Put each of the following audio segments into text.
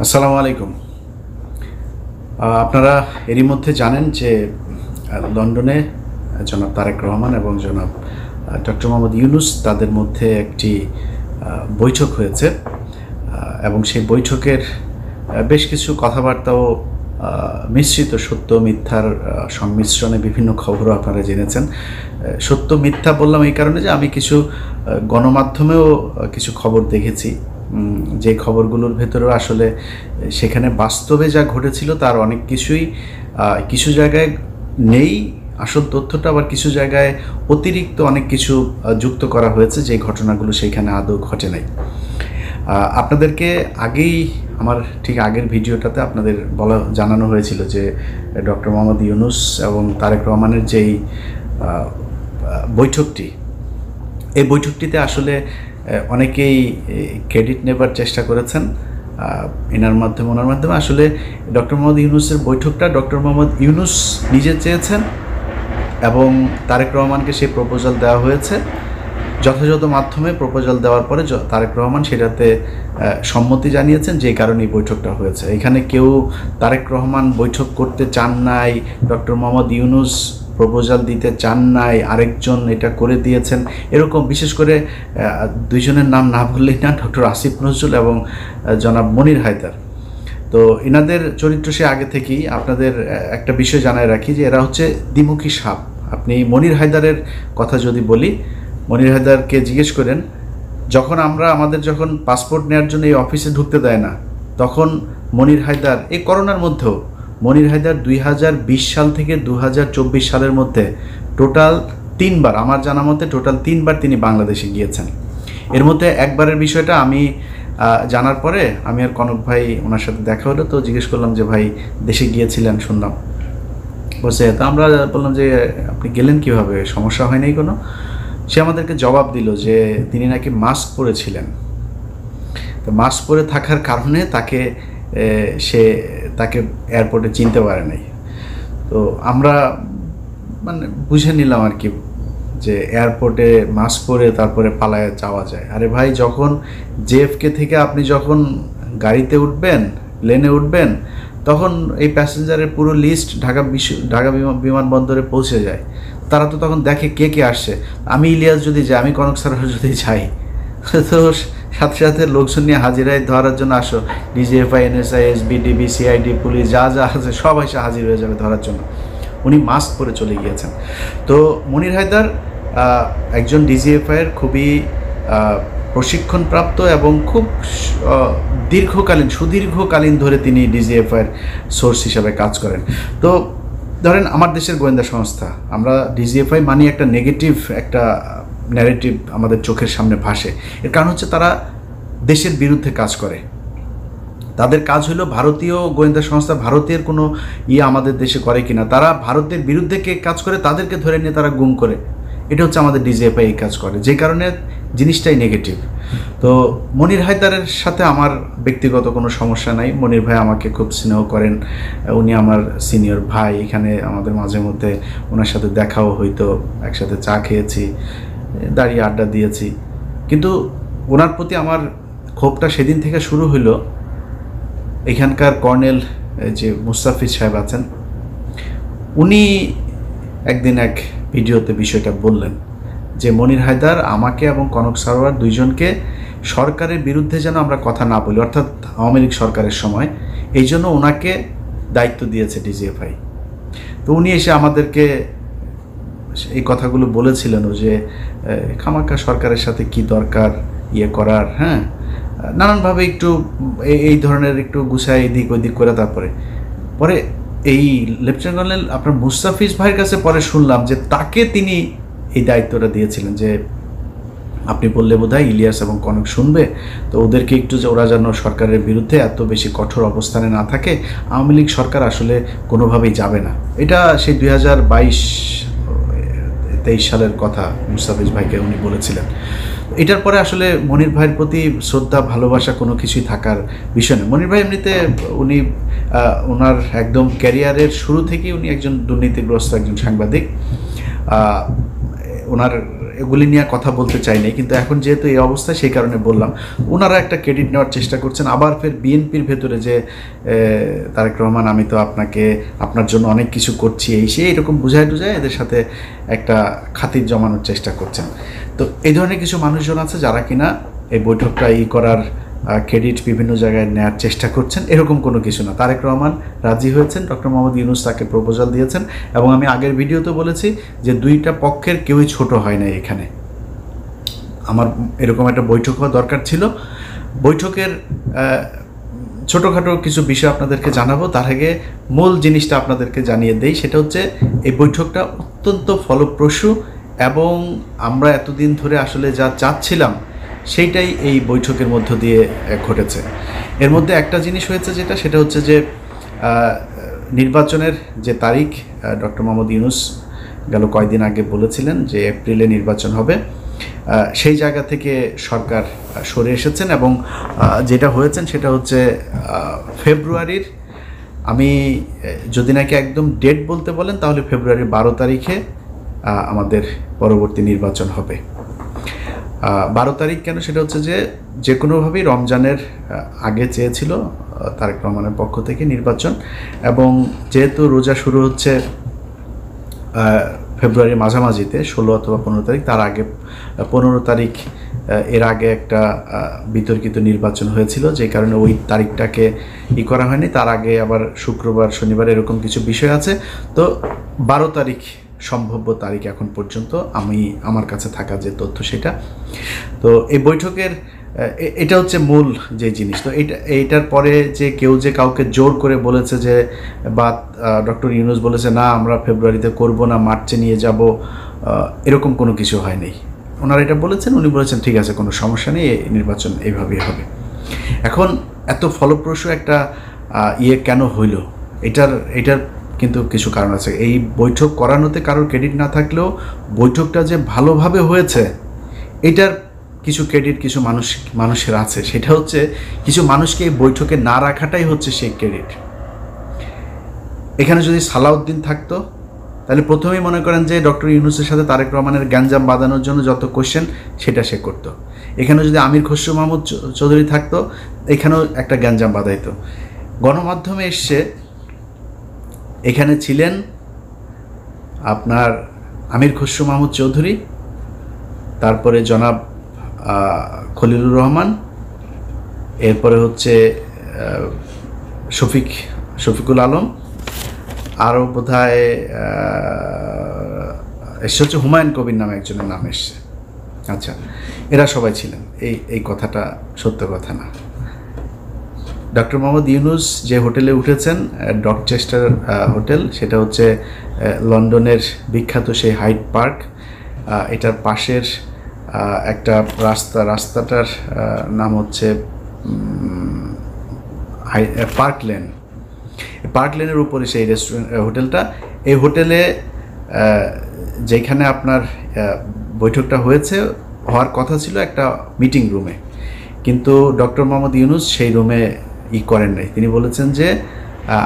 আসসালামু আলাইকুম। আপনারা এরই মধ্যে জানেন যে লন্ডনে জনাব তারেক রহমান এবং জনাব ডক্টর মোহাম্মদ ইউনূস তাদের মধ্যে একটি বৈঠক হয়েছে এবং সেই বৈঠকের বেশ কিছু কথাবার্তাও মিশ্রিত সত্য মিথ্যার সংমিশ্রণে বিভিন্ন খবরও আপনারা জেনেছেন। সত্য মিথ্যা বললাম এই কারণে যে আমি কিছু গণমাধ্যমেও কিছু খবর দেখেছি, যে খবরগুলোর ভেতরেও আসলে সেখানে বাস্তবে যা ঘটেছিল তার অনেক কিছুই কিছু জায়গায় নেই আসল তথ্যটা, আবার কিছু জায়গায় অতিরিক্ত অনেক কিছু যুক্ত করা হয়েছে যে ঘটনাগুলো সেইখানে আদৌ ঘটে নাই। আপনাদেরকে আগেই আমার ঠিক আগের ভিডিওটাতে আপনাদের জানানো হয়েছিল যে ডক্টর মোহাম্মদ ইউনূস এবং তারেক রহমানের যেই বৈঠকটি, এই বৈঠকটিতে আসলে অনেকেই ক্রেডিট নেবার চেষ্টা করেছেন ওনার মাধ্যমে। আসলে ডক্টর মোহাম্মদ ইউনূসের বৈঠকটা ডক্টর মোহাম্মদ ইউনূস নিজে চেয়েছেন এবং তারেক রহমানকে সেই প্রপোজাল দেওয়া হয়েছে। যথাযথ মাধ্যমে প্রপোজাল দেওয়ার পরে তারেক রহমান সেটাতে সম্মতি জানিয়েছেন, যে কারণে এই বৈঠকটা হয়েছে। এখানে কেউ তারেক রহমান বৈঠক করতে চান নাই, ডক্টর মোহাম্মদ ইউনূস প্রপোজাল দিতে চান নাই, আরেকজন এটা করে দিয়েছেন, এরকম বিশেষ করে দুইজনের নাম না বললেই না, ডক্টর আসিফ নজরুল এবং জনাব মনির হায়দার। তো এনাদের চরিত্র সে আগে থেকেই আপনাদের একটা বিষয় জানায় রাখি যে এরা হচ্ছে দ্বিমুখী সাপ। আপনি মনির হায়দারের কথা যদি বলি, মনির হায়দারকে জিজ্ঞেস করেন, আমাদের যখন পাসপোর্ট নেওয়ার জন্য এই অফিসে ঢুকতে দেয় না, তখন মনির হায়দার এই করোনার মধ্যেও মনির হায়দার 2020 সাল থেকে 2024 সালের মধ্যে টোটাল 3বার, আমার জানা মতে টোটাল 3বার তিনি বাংলাদেশে গিয়েছেন। এর মধ্যে একবারের বিষয়টা আমি জানার পরে আমি আর কনক ভাই ওনার সাথে দেখা হলো, তো জিজ্ঞেস করলাম যে ভাই দেশে গিয়েছিলেন শুনলাম, বলছে তো আমরা বললাম যে আপনি গেলেন কীভাবে, সমস্যা হয় নাই কোনো? সে আমাদেরকে জবাব দিল যে তিনি নাকি মাস্ক পরেছিলেন, তো মাস্ক পরে থাকার কারণে তাকে এয়ারপোর্টে চিনতে পারে নাই। তো আমরা মানে বুঝে নিলাম আর কি যে এয়ারপোর্টে মাস্ক পরে তারপরে পালায় যাওয়া যায়। আরে ভাই, যখন জেএফকে থেকে আপনি যখন গাড়িতে উঠবেন, প্লেনে উঠবেন, তখন এই প্যাসেঞ্জারের পুরো লিস্ট ঢাকা বিমানবন্দরে পৌঁছে যায়। তারা তো তখন দেখে কে কে আসছে। আমি ইলিয়াস যদি যাই, আমি কনক স্যার যদি যাই, তো সাথে সাথে লোকজন নিয়ে হাজিরায় ধরার জন্য আসো, ডিজিএফআই, এনএসআই, এসবিডিবি, সিআইডি, পুলিশ যা যা আছে সব এসে হাজির হয়ে যাবে ধরার জন্য। উনি মাস্ক পরে চলে গিয়েছেন। তো মনির হায়দার একজন ডিজিএফআইয়ের খুবই প্রশিক্ষণপ্রাপ্ত এবং খুব সুদীর্ঘকালীন ধরে তিনি ডিজিএফআইয়ের সোর্স হিসাবে কাজ করেন। তো ধরেন আমার দেশের গোয়েন্দা সংস্থা, আমরা ডিজিএফআই মানি একটা নেগেটিভ একটা ন্যারেটিভ আমাদের চোখের সামনে ভাসে। এর কারণ হচ্ছে তারা দেশের বিরুদ্ধে কাজ করে। তাদের কাজ হলো ভারতীয় গোয়েন্দা সংস্থা ভারতের কোনো আমাদের দেশে করে কিনা, তারা ভারতের বিরুদ্ধে কে কাজ করে তাদেরকে ধরে নিয়ে তারা গুম করে। এটা হচ্ছে আমাদের ডিজিএফআই এই কাজ করে, যে কারণে জিনিসটাই নেগেটিভ। তো মনির হায়দারের সাথে আমার ব্যক্তিগত কোনো সমস্যা নাই। মনির ভাই আমাকে খুব স্নেহ করেন, উনি আমার সিনিয়র ভাই। এখানে আমাদের মাঝে মধ্যে ওনার সাথে দেখাও হইতো, একসাথে চা খেয়েছি, দাঁড়িয়ে আড্ডা দিয়েছি। কিন্তু ওনার প্রতি আমার ক্ষোভটা সেদিন থেকে শুরু হইলো, এখানকার কর্নেল যে মুস্তাফিজ সাহেব আছেন, উনি একদিন এক ভিডিওতে বিষয়টা বললেন যে মনির হায়দার আমাকে এবং কনক সারোয়ার দুইজনকে সরকারের বিরুদ্ধে যেন আমরা কথা না বলি, অর্থাৎ আওয়ামী লীগ সরকারের সময়, এই জন্য ওনাকে দায়িত্ব দিয়েছে ডিজিএফআই। তো উনি এসে আমাদেরকে এই কথাগুলো বলেছিলেন যে খামাকা সরকারের সাথে কি দরকার করার, হ্যাঁ, নানানভাবে একটু এই ধরনের একটু গুছায় এদিক ওদিক করে। পরে এই লেফটেন্যান্ট কর্নেল আপনার মুস্তাফিজ ভাইয়ের কাছে পরে শুনলাম যে তাকে তিনি এই দায়িত্বটা দিয়েছিলেন যে আপনি বললে বোধহয় ইলিয়াস এবং কনক শুনবে, তো ওদেরকে একটু যে ওরা যেন সরকারের বিরুদ্ধে এত বেশি কঠোর অবস্থানে না থাকে, আওয়ামী লীগ সরকার আসলে কোনোভাবেই যাবে না। এটা সেই 2022-23 সালের কথা মুস্তাফিজ ভাইকে উনি বলেছিলেন। এটার পরে আসলে মনির ভাইয়ের প্রতি শ্রদ্ধা ভালোবাসা কোনো কিছুই থাকার বিষয় নেই। মনির ভাই এমনিতে উনি ওনার একদম ক্যারিয়ারের শুরু থেকেই উনি একজন দুর্নীতিগ্রস্ত একজন সাংবাদিক। ওনার এগুলি নিয়ে কথা বলতে চাই নাই, কিন্তু এখন যেহেতু এই অবস্থা সেই কারণে বললাম। ওনারা একটা ক্রেডিট নেওয়ার চেষ্টা করছেন, আবার ফের বিএনপির ভেতরে যে তারেক রহমান আমি তো আপনার জন্য অনেক কিছু করছি এই সেই এরকম বুঝায় টুঝায় এদের সাথে একটা খাতির জমানোর চেষ্টা করছেন। তো এই ধরনের কিছু মানুষজন আছে যারা কিনা এই বৈঠকটা করার ক্রেডিট বিভিন্ন জায়গায় নেওয়ার চেষ্টা করছেন। এরকম কোনো কিছু না, তারেক রহমান রাজি হয়েছেন, ডক্টর মোহাম্মদ ইউনূস তাকে প্রপোজাল দিয়েছেন, এবং আমি আগের ভিডিওতে বলেছি যে দুইটা পক্ষের কেউই ছোট হয় না। এখানে আমার এরকম একটা বৈঠক হওয়া দরকার ছিল। বৈঠকের ছোটোখাটো কিছু বিষয় আপনাদেরকে জানাবো, তার আগে মূল জিনিসটা আপনাদেরকে জানিয়ে দেই। সেটা হচ্ছে এই বৈঠকটা অত্যন্ত ফলপ্রসূ, এবং আমরা এতদিন ধরে আসলে যা চাচ্ছিলাম সেইটাই এই বৈঠকের মধ্য দিয়ে ঘটেছে। এর মধ্যে একটা জিনিস হয়েছে সেটা হচ্ছে যে নির্বাচনের যে তারিখ ডক্টর মোহাম্মদ ইউনূস গেল কয়েকদিন আগে বলেছিলেন যে এপ্রিলে নির্বাচন হবে, সেই জায়গা থেকে সরকার সরে এসেছেন, এবং যেটা হয়েছেন সেটা হচ্ছে ফেব্রুয়ারির, আমি যদি নাকি একদম ডেট বলতে বলেন তাহলে ফেব্রুয়ারির 12 তারিখে আমাদের পরবর্তী নির্বাচন হবে। 12 তারিখ কেন? সেটা হচ্ছে যে কোনোভাবেই রমজানের আগে চেয়েছিল তারেক রহমানের পক্ষ থেকে নির্বাচন, এবং যেহেতু রোজা শুরু হচ্ছে ফেব্রুয়ারির মাঝামাঝিতে 16 অথবা 15 তারিখ, তার আগে 15 তারিখ এর আগে একটা বিতর্কিত নির্বাচন হয়েছিল, যে কারণে ওই তারিখটাকে করা হয়নি। তার আগে আবার শুক্রবার শনিবার এরকম কিছু বিষয় আছে। তো 12 তারিখ সম্ভাব্য তারিখ এখন পর্যন্ত আমার কাছে থাকা যে তথ্য সেটা। তো এই বৈঠকের এটা হচ্ছে মূল যে জিনিস। তো এইটার পরে যে কেউ যে কাউকে জোর করে বলেছে যে, বা ডক্টর ইউনূস বলেছে না আমরা ফেব্রুয়ারিতে করব না, মার্চে নিয়ে যাব, এরকম কোনো কিছু হয়নি। ওনারা এটা বলেছেন, উনি বলেছেন ঠিক আছে কোনো সমস্যা নেই, নির্বাচন এইভাবেই হবে। এখন এত ফলপ্রসূ একটা কেন হইল, এটার কিন্তু কিছু কারণ আছে। এই বৈঠক করানোতে কারোর ক্রেডিট না থাকলেও বৈঠকটা যে ভালোভাবে হয়েছে এটার কিছু ক্রেডিট কিছু মানুষের আছে। সেটা হচ্ছে কিছু মানুষকে এই বৈঠকে না রাখাটাই হচ্ছে সেই ক্রেডিট। এখানে যদি সালাউদ্দিন থাকতো তাহলে প্রথমেই মনে করেন যে ডক্টর ইউনূসের সাথে তারেক রহমানের গ্যাঞ্জাম বাঁধানোর জন্য যত কোশ্চেন সেটা সে করতো। এখানে যদি আমির খসরু মাহমুদ চৌধুরী থাকতো, এখানেও একটা গ্যাঞ্জাম বাঁধাইতো। গণমাধ্যমে এসছে, এখানে ছিলেন আপনার আমির খসরু মাহমুদ চৌধুরী, তারপরে জনাব খলিলুর রহমান, এরপরে হচ্ছে শফিকুল আলম, আরও বোধহয় এসে হচ্ছে হুমায়ুন কবির নামে একজনের নাম এসছে। আচ্ছা, এরা সবাই ছিলেন। এই কথাটা সত্য কথা না। ডক্টর মোহাম্মদ ইউনূস যে হোটেলে উঠেছেন, ডকচেস্টার হোটেল, সেটা হচ্ছে লন্ডনের বিখ্যাত সেই হাইড পার্ক, এটার পাশের একটা রাস্তাটার নাম হচ্ছে পার্ক লেনের উপরে সেই হোটেলটা। এই হোটেলে যেখানে আপনার বৈঠকটা হওয়ার কথা ছিল একটা মিটিং রুমে, কিন্তু ডক্টর মোহাম্মদ ইউনূস সেই রুমে করেন নাই। তিনি বলেছেন যে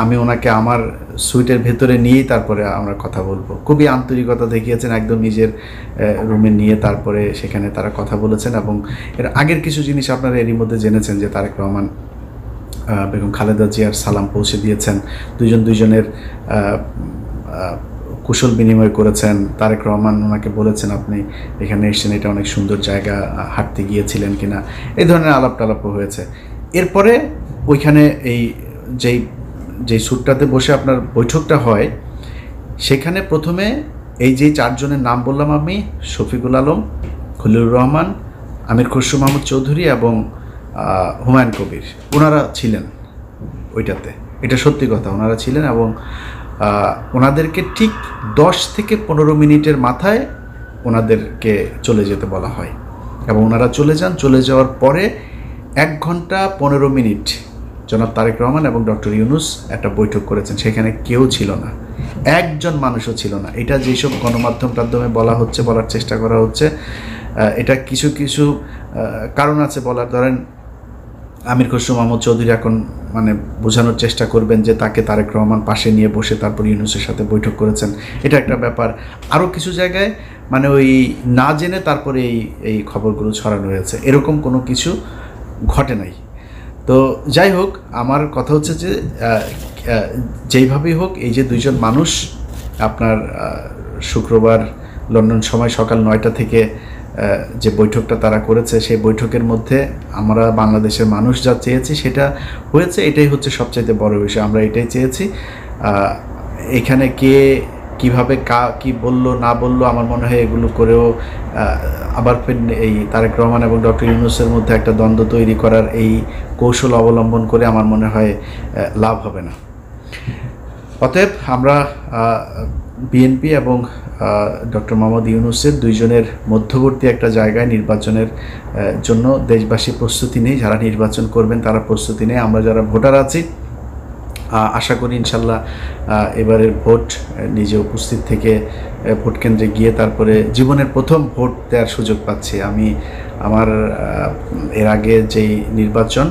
আমি ওনাকে আমার সুইটের ভেতরে নিয়েই তারপরে আমরা কথা বলবো। খুবই আন্তরিকতা দেখিয়েছেন, একদম নিজের রুমে নিয়ে তারপরে সেখানে তারা কথা বলেছেন। এবং এর আগের কিছু জিনিস আপনারা এরই মধ্যে জেনেছেন যে তারেক রহমান বেগম খালেদা জিয়ার সালাম পৌঁছে দিয়েছেন, দুজনের কুশল বিনিময় করেছেন। তারেক রহমান ওনাকে বলেছেন আপনি এখানে এসেছেন, এটা অনেক সুন্দর জায়গা, হাঁটতে গিয়েছিলেন কিনা, এই ধরনের আলাপ টালাপও হয়েছে। এরপরে ওইখানে যেই সুটটাতে বসে আপনার বৈঠকটা হয়, সেখানে প্রথমে এই যে চারজনের নাম বললাম আমি, শফিকুল আলম, খলিলুর রহমান, আমির খসরু মাহমুদ চৌধুরী এবং হুমায়ুন কবির, ওনারা ছিলেন ওইটাতে। এটা সত্যি কথা, ওনারা ছিলেন। এবং ওনাদেরকে ঠিক 10 থেকে 15 মিনিটের মাথায় ওনাদেরকে চলে যেতে বলা হয়, এবং ওনারা চলে যান। চলে যাওয়ার পরে 1 ঘন্টা 15 মিনিট জনাব তারেক রহমান এবং ডক্টর ইউনূস একটা বৈঠক করেছেন। সেখানে কেউ ছিল না, একজন মানুষও ছিল না। এটা যেসব গণমাধ্যমে বলার চেষ্টা করা হচ্ছে, এটা কিছু কারণ আছে বলার। ধরেন আমির খসরু মাহমুদ চৌধুরী এখন বোঝানোর চেষ্টা করবেন যে তাকে তারেক রহমান পাশে নিয়ে বসে তারপর ইউনূসের সাথে বৈঠক করেছেন, এটা একটা ব্যাপার। আরও কিছু জায়গায় মানে ওই না জেনে তারপরে এই খবরগুলো ছড়ানো হয়েছে, এরকম কোনো কিছু ঘটে নাই। তো যাই হোক, আমার কথা হচ্ছে যে যেইভাবেই হোক, এই যে দুইজন মানুষ আপনার শুক্রবার লন্ডন সময় সকাল 9টা থেকে যে বৈঠকটা তারা করেছে, সেই বৈঠকের মধ্যে আমরা বাংলাদেশের মানুষ যা চেয়েছি সেটা হয়েছে। এটাই হচ্ছে সবচাইতে বড় বিষয়, আমরা এটাই চেয়েছি। এখানে কে কীভাবে কি বলল না বলল, আমার মনে হয় এগুলো করেও আবার এই তারেক রহমান এবং ডক্টর ইউনূসের মধ্যে একটা দ্বন্দ্ব তৈরি করার এই কৌশল অবলম্বন করে আমার মনে হয় লাভ হবে না। অতএব আমরা বিএনপি এবং ডক্টর মোহাম্মদ ইউনূসের দুইজনের মধ্যবর্তী একটা জায়গায় নির্বাচনের জন্য দেশবাসী প্রস্তুতি নেই। যারা নির্বাচন করবেন তারা প্রস্তুতি নেই। আমরা যারা ভোটার আছি আশা করি ইনশাল্লাহ এবারের ভোট নিজে উপস্থিত থেকে ভোট কেন্দ্রে গিয়ে তারপরে জীবনের প্রথম ভোট দেওয়ার সুযোগ পাচ্ছি। আমি আমার এর আগে যেই নির্বাচন,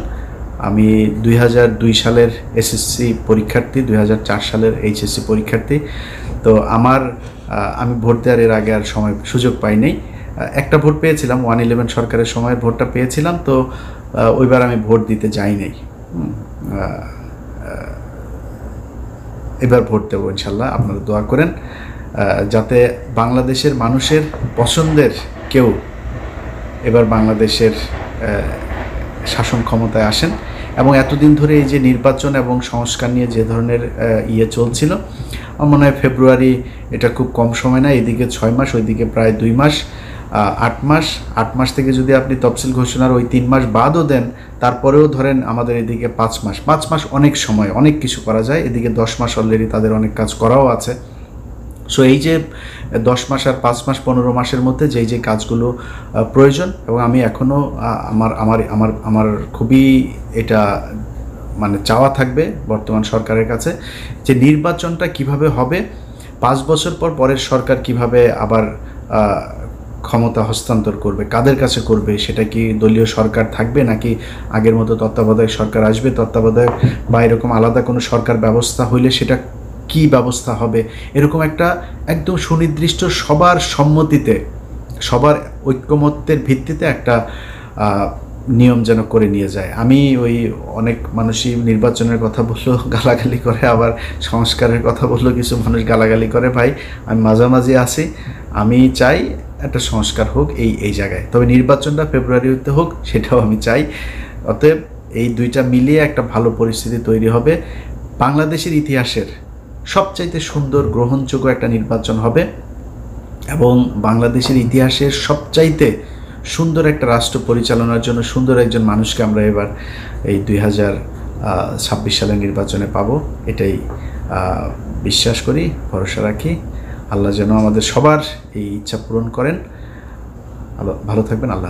আমি 2002 সালের এসএসসি পরীক্ষার্থী, 2004 সালের এইচএসসি পরীক্ষার্থী। তো আমি ভোট দেওয়ার এর আগে আর সুযোগ পাইনি। একটা ভোট পেয়েছিলাম, 111 সরকারের সময় ভোটটা পেয়েছিলাম। তো ওইবার আমি ভোট দিতে যাই নাই। এবার ভোট দেবো ইনশাল্লাহ। আপনারা দোয়া করেন যাতে বাংলাদেশের মানুষের পছন্দের কেউ এবার বাংলাদেশের শাসন ক্ষমতায় আসেন। এবং এতদিন ধরে এই যে নির্বাচন এবং সংস্কার নিয়ে যে ধরনের চলছিল, আমার মনে হয় ফেব্রুয়ারি এটা খুব কম সময় না। এদিকে 6 মাস, ওইদিকে প্রায় 2 মাস, 8 মাস। 8 মাস থেকে যদি আপনি তফসিল ঘোষণার ওই 3 মাস বাদও দেন, তারপরেও ধরেন আমাদের এদিকে 5 মাস। 5 মাস অনেক সময়, অনেক কিছু করা যায়। এদিকে 10 মাস অলরেডি তাদের অনেক কাজ করাও আছে। সো এই যে 10 মাস আর 5 মাস 15 মাসের মধ্যে যে কাজগুলো প্রয়োজন, এবং আমি এখনও আমার খুবই এটা মানে চাওয়া থাকবে বর্তমান সরকারের কাছে যে নির্বাচনটা কিভাবে হবে, 5 বছর পর পরের সরকার কিভাবে আবার ক্ষমতা হস্তান্তর করবে, কাদের কাছে করবে, সেটা কি দলীয় সরকার থাকবে নাকি আগের মতো তত্ত্বাবধায়ক সরকার আসবে, তত্ত্বাবধায়ক বা এরকম আলাদা কোনো সরকার ব্যবস্থা হইলে সেটা কি ব্যবস্থা হবে, এরকম একটা একদম সুনির্দিষ্ট সবার সম্মতিতে, সবার ঐক্যমত্যের ভিত্তিতে একটা নিয়ম যেন করে নিয়ে যায়। আমি ওই অনেক মানুষই নির্বাচনের কথা বললো গালাগালি করে, আবার সংস্কারের কথা বললো কিছু মানুষ গালাগালি করে। ভাই, আমি মাঝামাঝি আছি। আমি চাই একটা সংস্কার হোক এই জায়গায়, তবে নির্বাচনটা ফেব্রুয়ারিতে হোক সেটাও আমি চাই। অতএব এই দুইটা মিলিয়ে একটা ভালো পরিস্থিতি তৈরি হবে। বাংলাদেশের ইতিহাসের সবচাইতে সুন্দর গ্রহণযোগ্য একটা নির্বাচন হবে, এবং বাংলাদেশের ইতিহাসের সবচাইতে সুন্দর একটা রাষ্ট্র পরিচালনার জন্য সুন্দর একজন মানুষকে আমরা এবার এই 2026 সালের নির্বাচনে পাবো। এটাই বিশ্বাস করি, ভরসা রাখি। আল্লাহ যেন আমাদের সবার এই ইচ্ছা পূরণ করেন। ভালো থাকবেন। আল্লাহ।